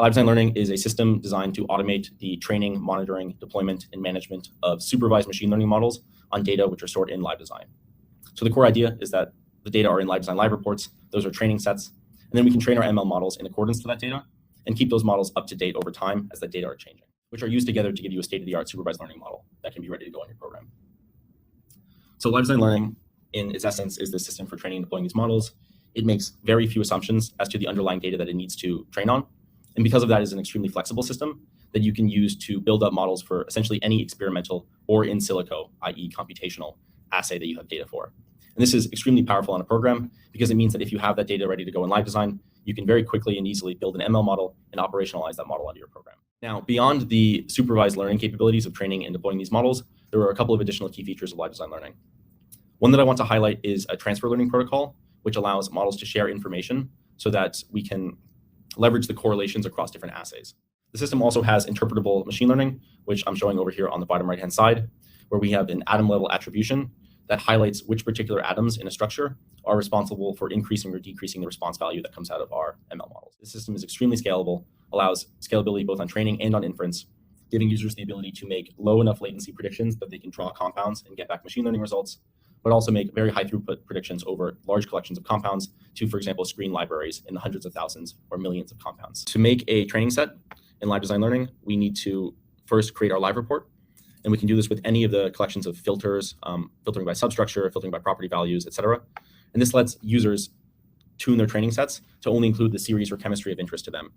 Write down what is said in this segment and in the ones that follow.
LiveDesign Learning is a system designed to automate the training, monitoring, deployment, and management of supervised machine learning models on data which are stored in LiveDesign. So the core idea is that the data are in LiveDesign live reports. Those are training sets. And then we can train our ML models in accordance to that data and keep those models up to date over time as the data are changing, which are used together to give you a state-of-the-art supervised learning model that can be ready to go in your program. So LiveDesign Learning, in its essence, is the system for training and deploying these models. It makes very few assumptions as to the underlying data that it needs to train on. And because of that, it's an extremely flexible system that you can use to build up models for essentially any experimental or in silico, i.e. computational assay that you have data for. And this is extremely powerful on a program because it means that if you have that data ready to go in LiveDesign, you can very quickly and easily build an ML model and operationalize that model onto your program. Now, beyond the supervised learning capabilities of training and deploying these models, there are a couple of additional key features of LiveDesign Learning. One that I want to highlight is a transfer learning protocol, which allows models to share information so that we can leverage the correlations across different assays. The system also has interpretable machine learning, which I'm showing over here on the bottom right-hand side, where we have an atom-level attribution that highlights which particular atoms in a structure are responsible for increasing or decreasing the response value that comes out of our ML models. This system is extremely scalable, allows scalability both on training and on inference, giving users the ability to make low enough latency predictions that they can draw compounds and get back machine learning results, but also make very high throughput predictions over large collections of compounds to, for example, screen libraries in the hundreds of thousands or millions of compounds. To make a training set in LiveDesign Learning, we need to first create our live report. And we can do this with any of the collections of filters, filtering by substructure, filtering by property values, et cetera. And this lets users tune their training sets to only include the series or chemistry of interest to them.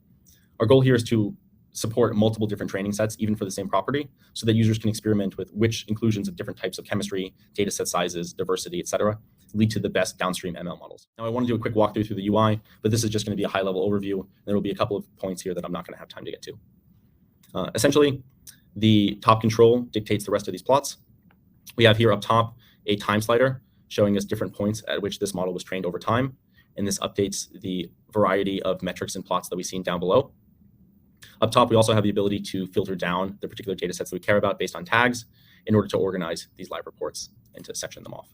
Our goal here is to support multiple different training sets, even for the same property, so that users can experiment with which inclusions of different types of chemistry, data set sizes, diversity, et cetera, lead to the best downstream ML models. Now, I want to do a quick walkthrough through the UI, but this is just going to be a high-level overview. There will be a couple of points here that I'm not going to have time to get to. Essentially, the top control dictates the rest of these plots. We have here up top a time slider showing us different points at which this model was trained over time. And this updates the variety of metrics and plots that we've seen down below. Up top, we also have the ability to filter down the particular data sets that we care about based on tags in order to organize these live reports and to section them off.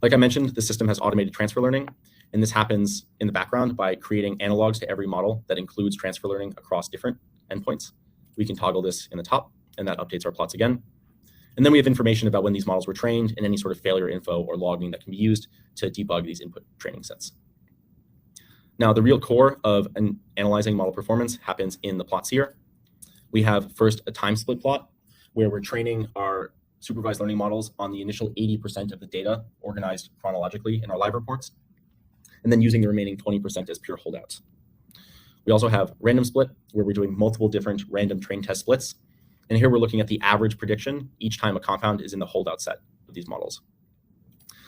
Like I mentioned, the system has automated transfer learning, and this happens in the background by creating analogs to every model that includes transfer learning across different endpoints. We can toggle this in the top, and that updates our plots again. And then we have information about when these models were trained and any sort of failure info or logging that can be used to debug these input training sets. Now, the real core of analyzing model performance happens in the plots here. We have first a time split plot where we're training our supervised learning models on the initial 80% of the data organized chronologically in our live reports, and then using the remaining 20% as pure holdouts. We also have random split, where we're doing multiple different random train test splits. And here we're looking at the average prediction each time a compound is in the holdout set of these models.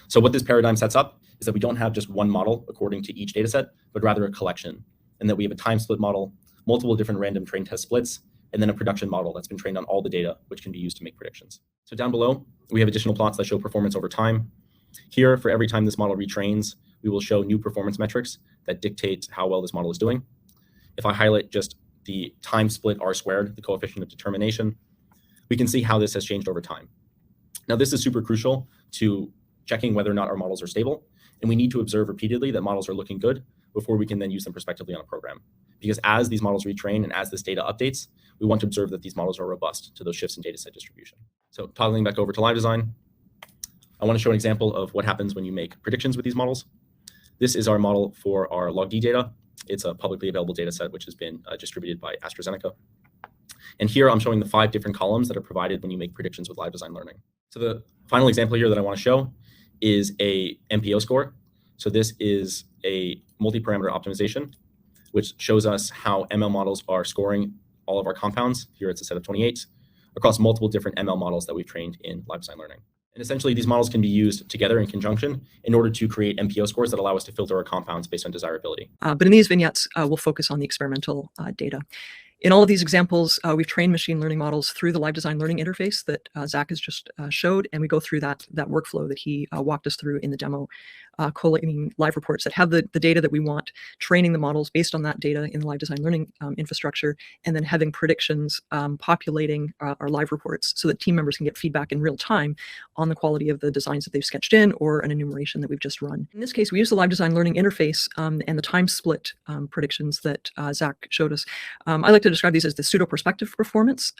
So what this paradigm sets up is that we don't have just one model according to each data set, but rather a collection. And that we have a time split model, multiple different random train test splits, and then a production model that's been trained on all the data, which can be used to make predictions. So down below, we have additional plots that show performance over time. Here, for every time this model retrains, we will show new performance metrics that dictate how well this model is doing. If I highlight just the time split R squared, the coefficient of determination, we can see how this has changed over time. Now, this is super crucial to checking whether or not our models are stable, and we need to observe repeatedly that models are looking good before we can then use them prospectively on a program. Because as these models retrain and as this data updates, we want to observe that these models are robust to those shifts in data set distribution. So toggling back over to LiveDesign, I want to show an example of what happens when you make predictions with these models. This is our model for our log D data. It's a publicly available data set which has been distributed by AstraZeneca. And here I'm showing the 5 different columns that are provided when you make predictions with LiveDesign Learning. So the final example here that I want to show is a MPO score. So this is a multi-parameter optimization, which shows us how ML models are scoring all of our compounds. Here it's a set of 28 across multiple different ML models that we've trained in LiveDesign Learning. And essentially, these models can be used together in conjunction in order to create MPO scores that allow us to filter our compounds based on desirability. But in these vignettes, we'll focus on the experimental data. In all of these examples, we've trained machine learning models through the LiveDesign Learning interface that Zach has just showed, and we go through that workflow that he walked us through in the demo collating live reports that have the data that we want, training the models based on that data in the LiveDesign Learning infrastructure, and then having predictions populating our live reports so that team members can get feedback in real time on the quality of the designs that they've sketched in or an enumeration that we've just run. In this case, we use the LiveDesign Learning interface and the time split predictions that Zach showed us. I like to describe these as the pseudo-prospective performance.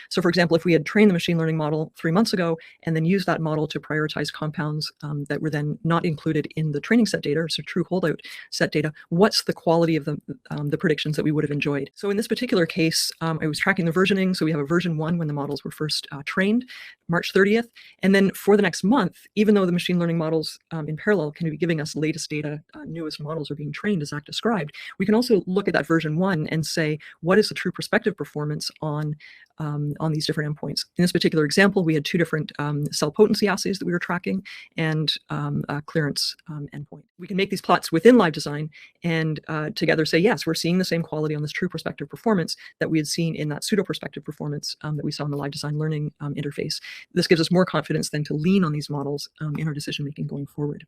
So for example, if we had trained the machine learning model 3 months ago and then used that model to prioritize compounds that were then not included in the training set data, so true holdout set data, what's the quality of the predictions that we would have enjoyed? So in this particular case, I was tracking the versioning. So we have a version 1 when the models were first trained, March 30th. And then for the next month, even though the machine learning models in parallel can be giving us latest data, newest models are being trained, as Zach described, we can also look at that version 1 and say, what is the true prospective performance on these different endpoints? In this particular example, we had 2 different cell potency assays that we were tracking and a clearance endpoint. We can make these plots within LiveDesign and together say, yes, we're seeing the same quality on this true prospective performance that we had seen in that pseudo-prospective performance that we saw in the LiveDesign Learning interface. This gives us more confidence then to lean on these models in our decision-making going forward.